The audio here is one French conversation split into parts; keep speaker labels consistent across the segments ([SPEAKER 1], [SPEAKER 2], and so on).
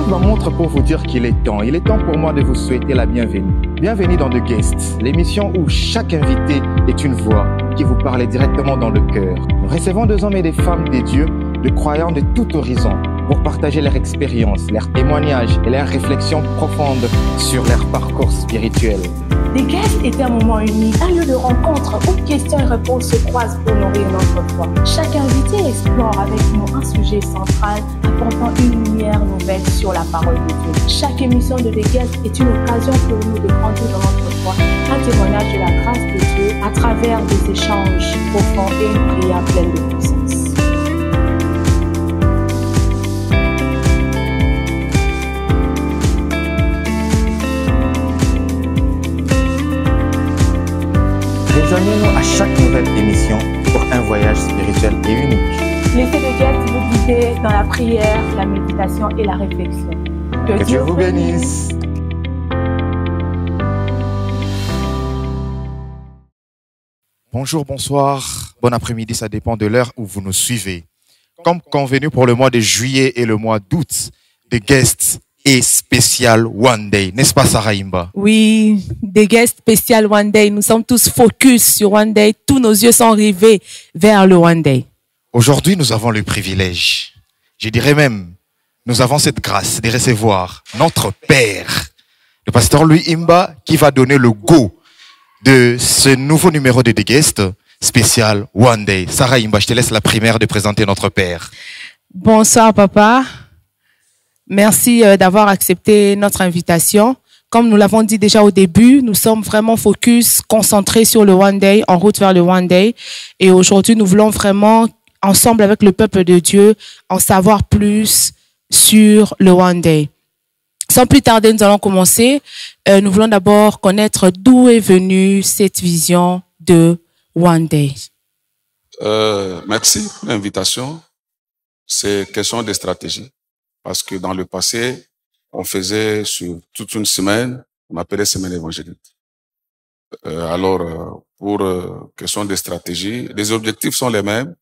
[SPEAKER 1] me montre pour vous dire qu'il est temps. Il est temps pour moi de vous souhaiter la bienvenue. Bienvenue dans The Guest, l'émission où chaque invité est une voix qui vous parle directement dans le cœur. Nous recevons des hommes et des femmes des dieux, de croyants de tout horizon, pour partager leur expérience, leurs témoignages et leurs réflexions profondes sur leur parcours spirituel.
[SPEAKER 2] The Guest est un moment unique, un lieu de rencontre où questions et réponses se croisent pour nourrir notre foi. Chaque invité explore avec nous un sujet central, apportant une lumière nouvelle sur la parole de Dieu. Chaque émission de The Guest est une occasion pour nous de grandir dans notre foi, un témoignage de la grâce de Dieu à travers des échanges profonds et une prière pleine de puissance.
[SPEAKER 1] Rejoignez-nous à chaque nouvelle émission pour un voyage spirituel et unique.
[SPEAKER 2] Laissez The Guest vous guider dans la prière, la méditation et la réflexion.
[SPEAKER 1] Que Dieu vous bénisse. Bonjour, bonsoir, bon après-midi, ça dépend de l'heure où vous nous suivez. Comme convenu pour le mois de juillet et le mois d'août, The Guest et spécial One Day, n'est-ce pas Sarah Imba?
[SPEAKER 3] Oui, The Guest spécial One Day. Nous sommes tous focus sur One Day. Tous nos yeux sont rivés vers le One Day.
[SPEAKER 1] Aujourd'hui, nous avons le privilège, je dirais même, nous avons cette grâce de recevoir notre Père, le pasteur Louis Imba, qui va donner le go de ce nouveau numéro de The Guest spécial One Day. Sarah Imba, je te laisse la primaire de présenter notre Père.
[SPEAKER 3] Bonsoir papa. Merci d'avoir accepté notre invitation. Comme nous l'avons dit déjà au début, nous sommes vraiment focus, concentrés sur le One Day, en route vers le One Day. Et aujourd'hui, nous voulons vraiment, ensemble avec le peuple de Dieu, en savoir plus sur le One Day. Sans plus tarder, nous allons commencer. Nous voulons d'abord connaître d'où est venue cette vision de One Day.
[SPEAKER 4] Merci pour l'invitation. C'est question de stratégie. Parce que dans le passé, on faisait sur toute une semaine, on appelait semaine évangélique. Pour question de stratégie, les objectifs sont les mêmes,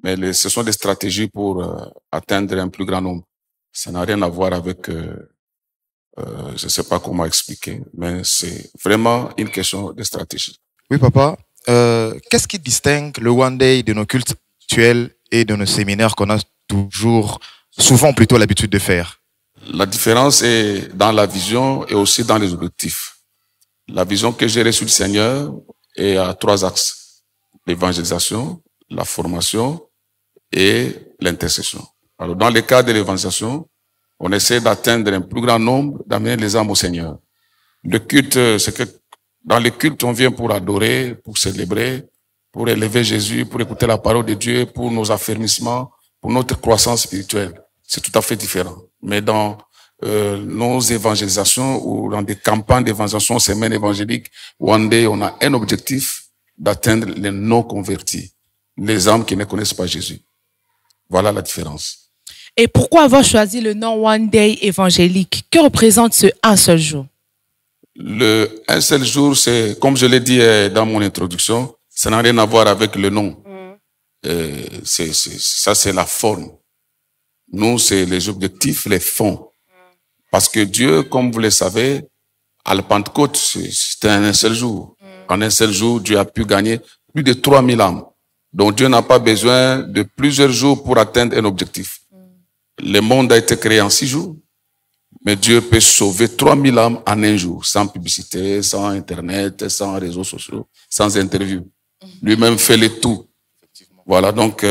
[SPEAKER 4] mais ce sont des stratégies pour atteindre un plus grand nombre. Ça n'a rien à voir avec, je ne sais pas comment expliquer, mais c'est vraiment une question de stratégie.
[SPEAKER 1] Oui, papa. Qu'est-ce qui distingue le One Day de nos cultes actuels et de nos séminaires qu'on a souvent plutôt l'habitude de faire?
[SPEAKER 4] La différence est dans la vision et aussi dans les objectifs. La vision que j'ai reçue du Seigneur est à 3 axes. L'évangélisation, la formation et l'intercession. Alors, dans le cas de l'évangélisation, on essaie d'atteindre un plus grand nombre, d'amener les âmes au Seigneur. Le culte, c'est que dans le culte, on vient pour adorer, pour célébrer, pour élever Jésus, pour écouter la parole de Dieu, pour nos affermissements, pour notre croissance spirituelle. C'est tout à fait différent. Mais dans nos évangélisations ou dans des campagnes d'évangélisation, semaines évangéliques, One Day, on a un objectif d'atteindre les non-convertis, les âmes qui ne connaissent pas Jésus. Voilà la différence.
[SPEAKER 3] Et pourquoi avoir choisi le nom One Day évangélique? Que représente ce un seul jour?
[SPEAKER 4] Le un seul jour, c'est, comme je l'ai dit dans mon introduction, ça n'a rien à voir avec le nom. Ça, c'est la forme. Nous, c'est les objectifs, les fonds. Parce que Dieu, comme vous le savez, à la Pentecôte, c'était un seul jour. En un seul jour, Dieu a pu gagner plus de 3000 âmes. Donc Dieu n'a pas besoin de plusieurs jours pour atteindre un objectif. Le monde a été créé en 6 jours, mais Dieu peut sauver 3000 âmes en un jour, sans publicité, sans Internet, sans réseaux sociaux, sans interview. Lui-même fait le tout. Voilà, donc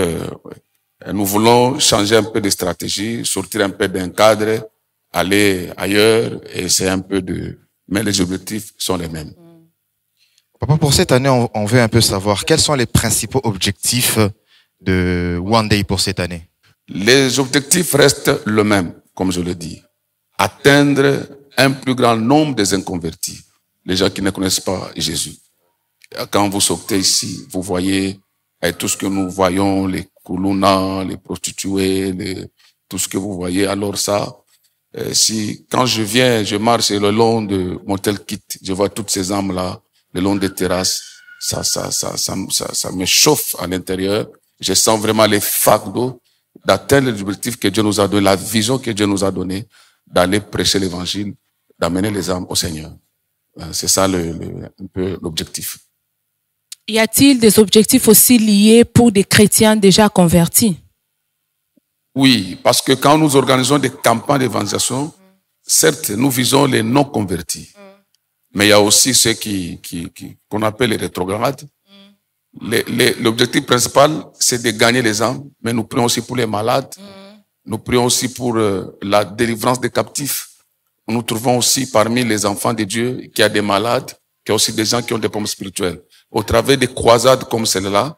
[SPEAKER 4] nous voulons changer un peu de stratégie, sortir un peu d'un cadre, aller ailleurs, et c'est un peu mais les objectifs sont les mêmes.
[SPEAKER 1] Papa, pour cette année, on veut un peu savoir quels sont les principaux objectifs de One Day pour cette année.
[SPEAKER 4] Les objectifs restent les mêmes, comme je le dis. Atteindre un plus grand nombre des inconvertis, les gens qui ne connaissent pas Jésus. Quand vous sortez ici, vous voyez tout ce que nous voyons, les koulouna, les prostituées, tout ce que vous voyez. Alors ça, quand je viens, je marche le long de Motel Kit, je vois toutes ces âmes-là, le long des terrasses, ça me chauffe à l'intérieur. Je sens vraiment les facs d'eau. d'atteindre l'objectif que Dieu nous a donné, la vision que Dieu nous a donnée, d'aller prêcher l'évangile, d'amener les âmes au Seigneur. C'est ça un peu l'objectif.
[SPEAKER 3] Y a-t-il des objectifs aussi liés pour des chrétiens déjà convertis?
[SPEAKER 4] Oui, parce que quand nous organisons des campagnes d'évangélisation, certes, nous visons les non-convertis. Mais il y a aussi ceux qu'on appelle les rétrogrades. L'objectif principal, c'est de gagner les âmes, mais nous prions aussi pour les malades. Nous prions aussi pour la délivrance des captifs. Nous trouvons aussi parmi les enfants de Dieu qu'il y a des malades, qu'il y a aussi des gens qui ont des problèmes spirituels. Au travers des croisades comme celle-là,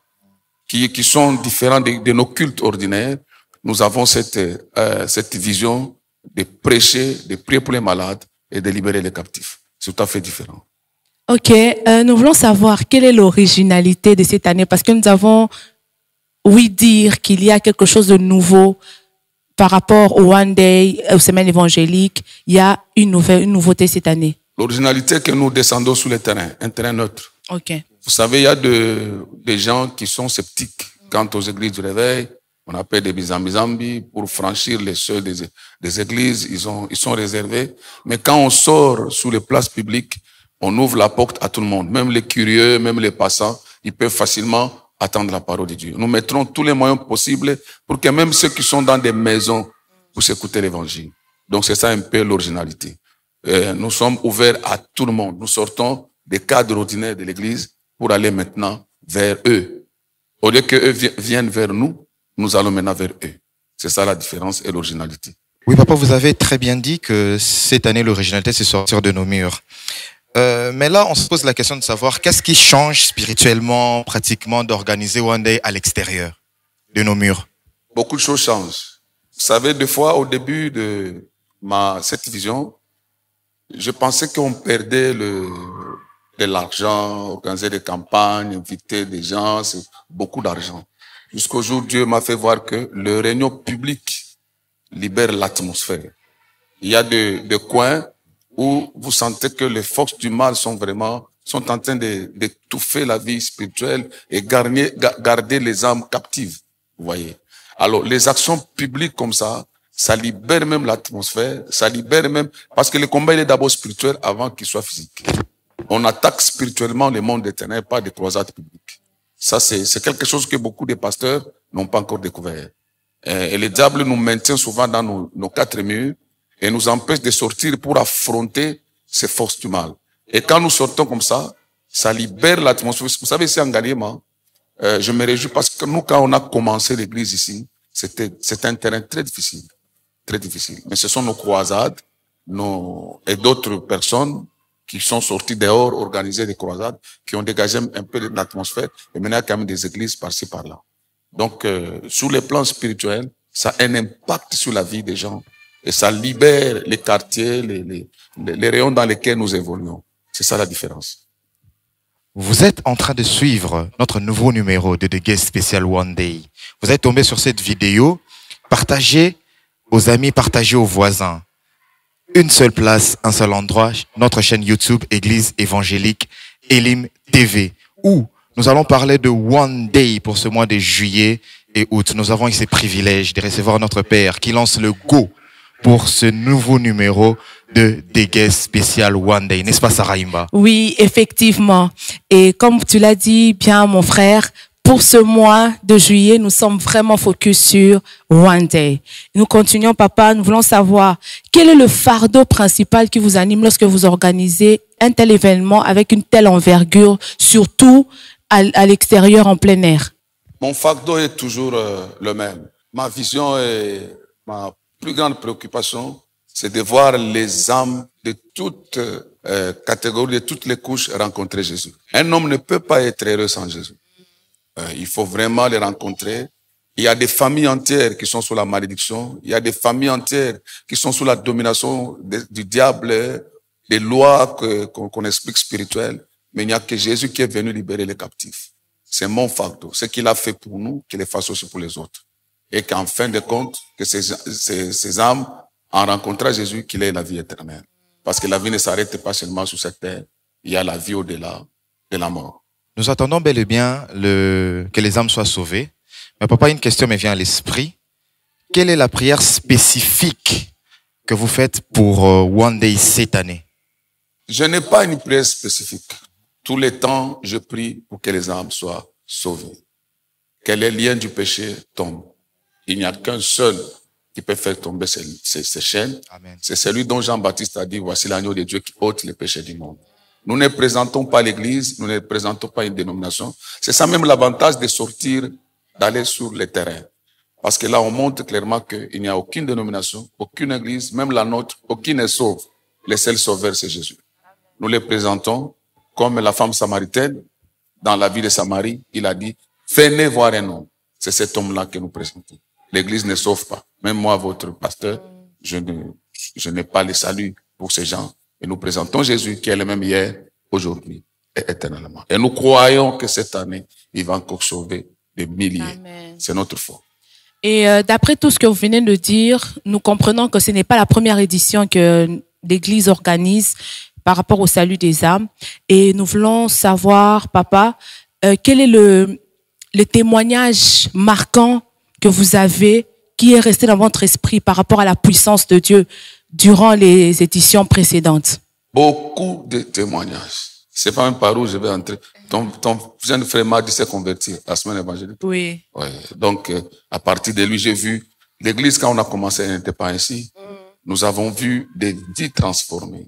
[SPEAKER 4] qui sont différentes de nos cultes ordinaires, nous avons cette vision de prêcher, de prier pour les malades et de libérer les captifs. C'est tout à fait différent.
[SPEAKER 3] Ok, nous voulons savoir quelle est l'originalité de cette année, parce que nous avons ouï dire qu'il y a quelque chose de nouveau par rapport au One Day, aux semaines évangéliques. Il y a une nouveauté cette année.
[SPEAKER 4] L'originalité que nous descendons sur le terrain, un terrain neutre.
[SPEAKER 3] Ok.
[SPEAKER 4] Vous savez, il y a des gens qui sont sceptiques quant aux églises du réveil. On appelle des bizambi pour franchir les seuils des églises. Ils sont réservés. Mais quand on sort sur les places publiques, on ouvre la porte à tout le monde. Même les curieux, même les passants, ils peuvent facilement attendre la parole de Dieu. Nous mettrons tous les moyens possibles pour que même ceux qui sont dans des maisons puissent écouter l'évangile. Donc c'est ça un peu l'originalité. Nous sommes ouverts à tout le monde. Nous sortons des cadres ordinaires de l'église pour aller maintenant vers eux. Au lieu qu'eux viennent vers nous, nous allons maintenant vers eux. C'est ça la différence et l'originalité.
[SPEAKER 1] Oui, papa, vous avez très bien dit que cette année, l'originalité, c'est sortir de nos murs. Mais là, on se pose la question de savoir qu'est-ce qui change spirituellement, pratiquement, d'organiser One Day à l'extérieur de nos murs.
[SPEAKER 4] Beaucoup de choses changent. Vous savez, des fois, au début de cette vision, je pensais qu'on perdait de l'argent, organiser des campagnes, inviter des gens, c'est beaucoup d'argent. Jusqu'au jour, Dieu m'a fait voir que le réunion publique libère l'atmosphère. Il y a des coins où vous sentez que les forces du mal sont en train d'étouffer la vie spirituelle et garder les âmes captives. Vous voyez. Alors, les actions publiques comme ça libère même l'atmosphère, ça libère même, parce que le combat, il est d'abord spirituel avant qu'il soit physique. On attaque spirituellement le monde des ténèbres par des croisades publiques. Ça, c'est quelque chose que beaucoup de pasteurs n'ont pas encore découvert. Et le diable nous maintient souvent dans nos quatre murs et nous empêche de sortir pour affronter ces forces du mal. Et quand nous sortons comme ça libère l'atmosphère. Vous savez, ici en Galiema, je me réjouis parce que nous, quand on a commencé l'église ici, c'était un terrain très difficile. Très difficile. Mais ce sont nos croisades, et d'autres personnes qui sont sortis dehors, organiser des croisades, qui ont dégagé un peu de l'atmosphère, et maintenant il y a quand même des églises par-ci, par-là. Donc, sur le plan spirituel, ça a un impact sur la vie des gens, et ça libère les quartiers, les rayons dans lesquels nous évoluons. C'est ça la différence.
[SPEAKER 1] Vous êtes en train de suivre notre nouveau numéro de The Guest Special One Day. Vous êtes tombé sur cette vidéo, partagez aux amis, partagez aux voisins. Une seule place, un seul endroit, notre chaîne YouTube Église évangélique Elim TV, où nous allons parler de One Day pour ce mois de juillet et août. Nous avons eu ce privilège de recevoir notre Père qui lance le go pour ce nouveau numéro de The Guest Special One Day. N'est-ce pas, Sarah Imba?
[SPEAKER 3] Oui, effectivement. Et comme tu l'as dit bien, mon frère, pour ce mois de juillet, nous sommes vraiment focus sur One Day. Nous continuons, papa. Nous voulons savoir quel est le fardeau principal qui vous anime lorsque vous organisez un tel événement avec une telle envergure, surtout à l'extérieur, en plein air.
[SPEAKER 4] Mon fardeau est toujours le même. Ma vision et ma plus grande préoccupation, c'est de voir les âmes de toutes catégories, de toutes les couches rencontrer Jésus. Un homme ne peut pas être heureux sans Jésus. Il faut vraiment les rencontrer. Il y a des familles entières qui sont sous la malédiction. Il y a des familles entières qui sont sous la domination du diable, des lois qu'on explique spirituelles. Mais il n'y a que Jésus qui est venu libérer les captifs. C'est mon fardeau. Ce qu'il a fait pour nous, qu'il le fasse aussi pour les autres. Et qu'en fin de compte, que ces âmes, en rencontrant Jésus, qu'il ait la vie éternelle. Parce que la vie ne s'arrête pas seulement sur cette terre. Il y a la vie au-delà de la mort.
[SPEAKER 1] Nous attendons bel et bien que les âmes soient sauvées. Mais papa, une question me vient à l'esprit. quelle est la prière spécifique que vous faites pour One Day cette année?
[SPEAKER 4] Je n'ai pas une prière spécifique. Tous les temps, je prie pour que les âmes soient sauvées. Que les liens du péché tombent. Il n'y a qu'un seul qui peut faire tomber ces chaînes.
[SPEAKER 1] Amen.
[SPEAKER 4] C'est celui dont Jean-Baptiste a dit, voici l'agneau de Dieu qui ôte les péchés du monde. Nous ne présentons pas l'église, nous ne présentons pas une dénomination. C'est ça même l'avantage de sortir, d'aller sur le terrain. Parce que là, on montre clairement qu'il n'y a aucune dénomination, aucune église, même la nôtre, aucune est sauve. Le seul sauveur, c'est Jésus. Nous les présentons comme la femme samaritaine, dans la ville de Samarie, il a dit, venez voir un homme. C'est cet homme-là que nous présentons. L'église ne sauve pas. Même moi, votre pasteur, je n'ai pas le salut pour ces gens. Et nous présentons Jésus qui est le même hier, aujourd'hui et éternellement. Et nous croyons que cette année, il va encore sauver des milliers.
[SPEAKER 3] Amen.
[SPEAKER 4] C'est notre foi.
[SPEAKER 3] Et d'après tout ce que vous venez de dire, nous comprenons que ce n'est pas la première édition que l'Église organise par rapport au salut des âmes. Et nous voulons savoir, papa, quel est le témoignage marquant que vous avez, qui est resté dans votre esprit par rapport à la puissance de Dieu durant les éditions précédentes?
[SPEAKER 4] Beaucoup de témoignages. C'est pas même par où je vais entrer. Ton jeune frère m'a dit s'est converti la semaine évangélique.
[SPEAKER 3] Oui.
[SPEAKER 4] Ouais. Donc, à partir de lui, j'ai vu l'église, quand on a commencé, elle n'était pas ainsi. Nous avons vu des vies transformées.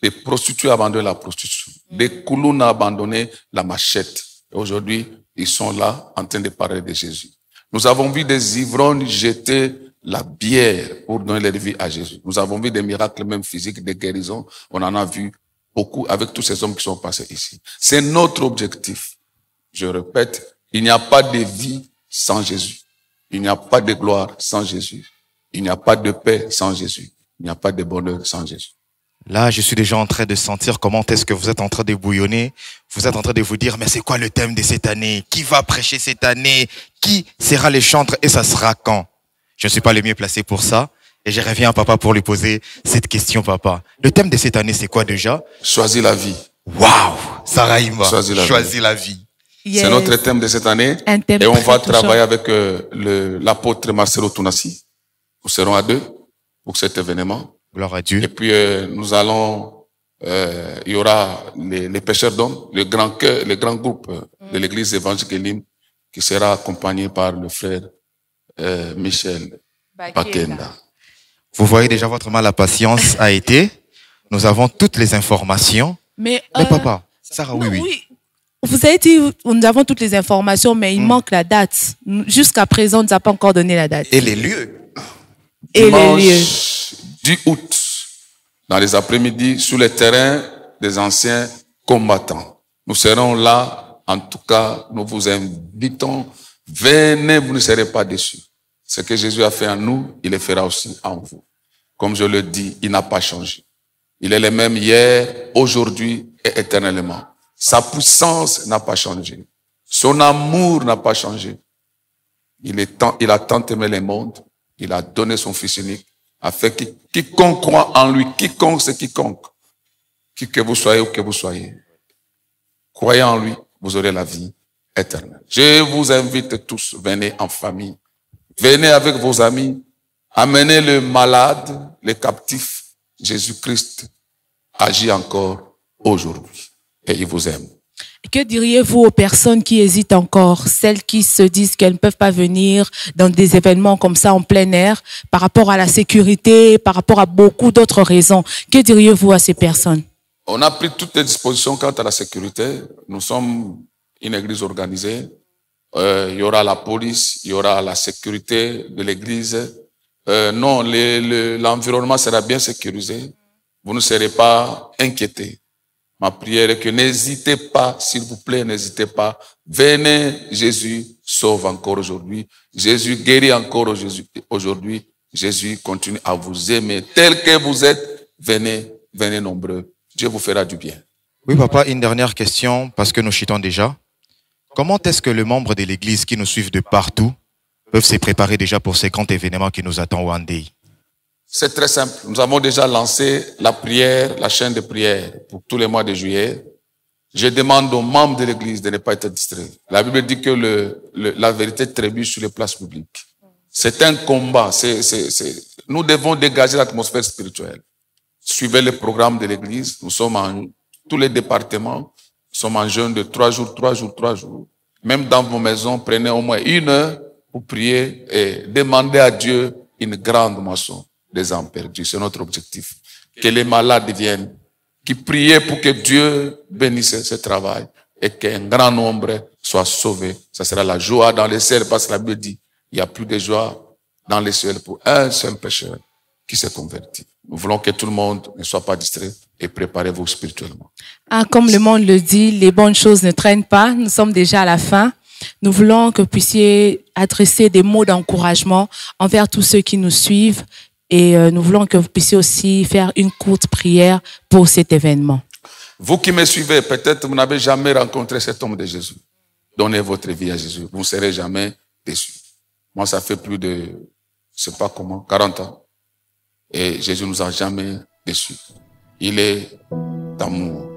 [SPEAKER 4] Des prostituées abandonner la prostitution. Des koulouns abandonner la machette. Et aujourd'hui, ils sont là en train de parler de Jésus. Nous avons vu des ivrognes jeter la bière pour donner leur vie à Jésus. Nous avons vu des miracles même physiques, des guérisons. On en a vu beaucoup avec tous ces hommes qui sont passés ici. C'est notre objectif. Je répète, il n'y a pas de vie sans Jésus. Il n'y a pas de gloire sans Jésus. Il n'y a pas de paix sans Jésus. Il n'y a pas de bonheur sans Jésus.
[SPEAKER 1] Là, je suis déjà en train de sentir comment est-ce que vous êtes en train de bouillonner. Vous êtes en train de vous dire, mais c'est quoi le thème de cette année? Qui va prêcher cette année? Qui sera le chantre et ça sera quand? Je ne suis pas le mieux placé pour ça. Et je reviens à papa pour lui poser cette question, papa. Le thème de cette année, c'est quoi déjà?
[SPEAKER 4] Choisis la vie.
[SPEAKER 1] Waouh! Sarahima.
[SPEAKER 4] Choisis la vie.
[SPEAKER 3] Yes.
[SPEAKER 4] C'est notre thème de cette année.
[SPEAKER 3] Un thème
[SPEAKER 4] et on va
[SPEAKER 3] très touchant.
[SPEAKER 4] travailler avec l'apôtre Marcelo Tounassi. Nous serons à 2 pour cet événement.
[SPEAKER 1] Gloire à Dieu.
[SPEAKER 4] Et puis, nous allons, il y aura les pêcheurs d'hommes, le grand groupe de l'église évangélique Elim, qui sera accompagné par le frère Michel Bakenda.
[SPEAKER 1] Vous voyez déjà votre mal à patience a été. Nous avons toutes les informations.
[SPEAKER 3] Mais
[SPEAKER 1] papa, Sarah, oui.
[SPEAKER 3] Vous avez dit, nous avons toutes les informations, mais il manque la date. Jusqu'à présent, on ne nous a pas encore donné la date.
[SPEAKER 1] Et les lieux?
[SPEAKER 4] Dimanche 10 août, dans les après-midi, sur le terrain des anciens combattants. Nous serons là. En tout cas, nous vous invitons. Venez, vous ne serez pas déçus. Ce que Jésus a fait en nous, il le fera aussi en vous. Comme je le dis, il n'a pas changé. Il est le même hier, aujourd'hui et éternellement. Sa puissance n'a pas changé. Son amour n'a pas changé. Il a tant aimé le monde. Il a donné son Fils unique afin que quiconque croit en lui, quiconque c'est quiconque, qui que vous soyez ou que vous soyez, croyez en lui, vous aurez la vie éternelle. Je vous invite tous, venez en famille, venez avec vos amis, amenez le malade, les captifs. Jésus-Christ agit encore aujourd'hui et il vous aime.
[SPEAKER 3] Que diriez-vous aux personnes qui hésitent encore, celles qui se disent qu'elles ne peuvent pas venir dans des événements comme ça en plein air, par rapport à la sécurité, par rapport à beaucoup d'autres raisons? Que diriez-vous à ces personnes?
[SPEAKER 4] On a pris toutes les dispositions quant à la sécurité. Nous sommes une église organisée. Il y aura la police, il y aura la sécurité de l'église. Non, l'environnement sera bien sécurisé. Vous ne serez pas inquiétés. Ma prière est que n'hésitez pas, s'il vous plaît, n'hésitez pas. Venez, Jésus sauve encore aujourd'hui. Jésus guérit encore aujourd'hui. Jésus continue à vous aimer tel que vous êtes. Venez, venez nombreux. Dieu vous fera du bien.
[SPEAKER 1] Oui, papa, une dernière question, parce que nous chutons déjà. Comment est-ce que les membres de l'église qui nous suivent de partout peuvent se préparer déjà pour ces grands événements qui nous attendent One Day?
[SPEAKER 4] C'est très simple. Nous avons déjà lancé la prière, la chaîne de prière pour tous les mois de juillet. Je demande aux membres de l'église de ne pas être distraits. La Bible dit que la vérité trébuche sur les places publiques. C'est un combat. Nous devons dégager l'atmosphère spirituelle. Suivez les programmes de l'église. Nous sommes en tous les départements. Nous sommes en jeûne de 3 jours, 3 jours, 3 jours. Même dans vos maisons, prenez au moins 1 heure pour prier et demander à Dieu une grande moisson des âmes perdues. C'est notre objectif. Que les malades viennent, qui prient pour que Dieu bénisse ce travail et qu'un grand nombre soit sauvé. Ça sera la joie dans les ciels, parce que la Bible dit, il n'y a plus de joie dans les ciels pour un seul pécheur qui s'est converti. Nous voulons que tout le monde ne soit pas distrait et préparez-vous spirituellement.
[SPEAKER 3] Ah, comme le monde le dit, les bonnes choses ne traînent pas. Nous sommes déjà à la fin. Nous voulons que vous puissiez adresser des mots d'encouragement envers tous ceux qui nous suivent. Et nous voulons que vous puissiez aussi faire une courte prière pour cet événement.
[SPEAKER 4] Vous qui me suivez, peut-être vous n'avez jamais rencontré cet homme de Jésus. Donnez votre vie à Jésus. Vous ne serez jamais déçus. Moi, ça fait plus de, je sais pas comment, 40 ans. Et Jésus nous a jamais déçus. Il est d'amour.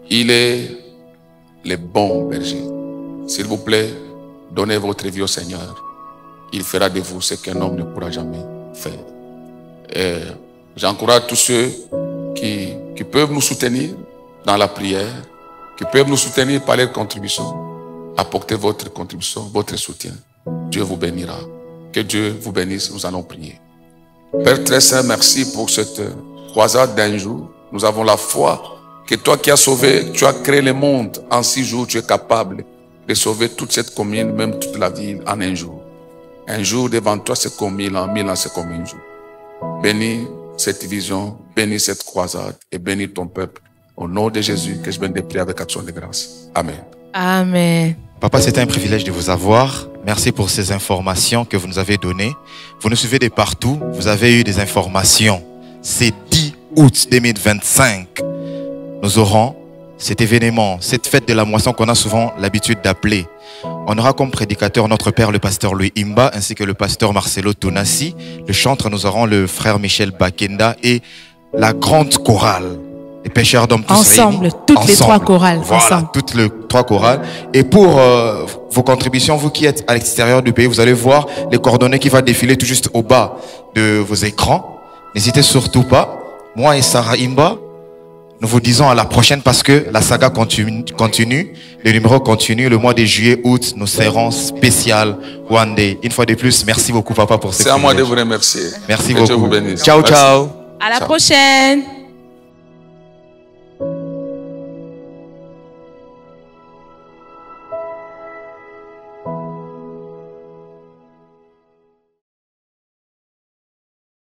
[SPEAKER 4] Il est le bon berger. S'il vous plaît, donnez votre vie au Seigneur. Il fera de vous ce qu'un homme ne pourra jamais faire. Et j'encourage tous ceux qui peuvent nous soutenir dans la prière, qui peuvent nous soutenir par les contributions. Apportez votre contribution, votre soutien. Dieu vous bénira. Que Dieu vous bénisse. Nous allons prier. Père très saint, merci pour cette croisade d'1 jour. Nous avons la foi que toi qui as sauvé, tu as créé le monde en 6 jours, tu es capable de sauver toute cette commune, même toute la ville en 1 jour. 1 jour devant toi, c'est comme 1000 ans, 1000 ans, c'est comme 1 jour. Bénis cette vision, bénis cette croisade et bénis ton peuple. Au nom de Jésus, que je vienne de prier avec action de grâce. Amen.
[SPEAKER 3] Amen.
[SPEAKER 1] Papa, c'était un privilège de vous avoir. Merci pour ces informations que vous nous avez données. Vous nous suivez de partout. Vous avez eu des informations. C'est 10 août 2025. Nous aurons cet événement, cette fête de la moisson qu'on a souvent l'habitude d'appeler. On aura comme prédicateur notre père, le pasteur Louis Imba, ainsi que le pasteur Marcelo Tonassi. Le chantre, nous aurons le frère Michel Bakenda et la grande chorale. Les pêcheurs d'hommes tous
[SPEAKER 3] ensemble,
[SPEAKER 1] réunis.
[SPEAKER 3] toutes les 3 chorales.
[SPEAKER 1] Voilà,
[SPEAKER 3] ensemble.
[SPEAKER 1] toutes les 3 chorales. Et pour vos contributions, vous qui êtes à l'extérieur du pays, vous allez voir les coordonnées qui vont défiler tout juste au bas de vos écrans. N'hésitez surtout pas. Moi et Sarah Imba, nous vous disons à la prochaine parce que la saga continue, le numéro continue. Le mois de juillet, août, nous serons spécial One Day. Une fois de plus, merci beaucoup, papa, pour ce
[SPEAKER 4] C'est à moi de vous remercier.
[SPEAKER 1] Merci
[SPEAKER 4] que
[SPEAKER 1] beaucoup.
[SPEAKER 4] Dieu vous bénisse.
[SPEAKER 1] Ciao,
[SPEAKER 4] Merci.
[SPEAKER 1] ciao.
[SPEAKER 3] À la prochaine.